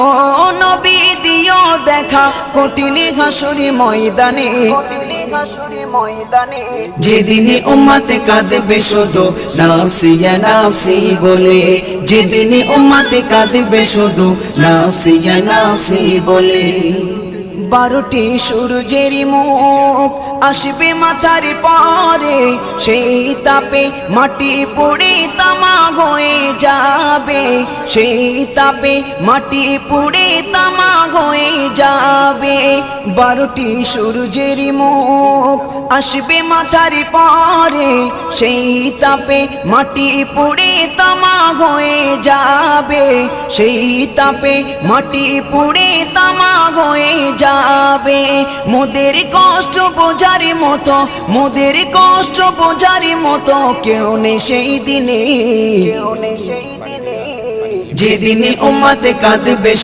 ও নবী দিও দেখা কঠিন হাসুরি ময়দানে, যেদিন উম্মত কাঁদবে শুধু নাফসি ইয়া নাফসি বলে, যেদিন উম্মত কাঁদবে শুধু নাফসি ইয়া নাফসি বলে। 12টি সূর্যের মুখ আসবে মাথার পরে, সেই তাপে মাটি পুড়ে তামা হয়ে যাবে, সেই তাপে মাটি পুড়ে তামা হয়ে যাবে। 12টি সূর্যের মুখ আসবে মাথার পরে, সেই তাপে মাটি পুড়ে তামা হয়ে যাবে, সেই তাপে মাটি পুড়ে তামা হয়ে যাবে। মোদের কষ্ট বোঝার মতো, মোদের কষ্ট বোঝার মতো কেউ নেই সেই দিনে, যেদিনে উম্মত কাঁদবে।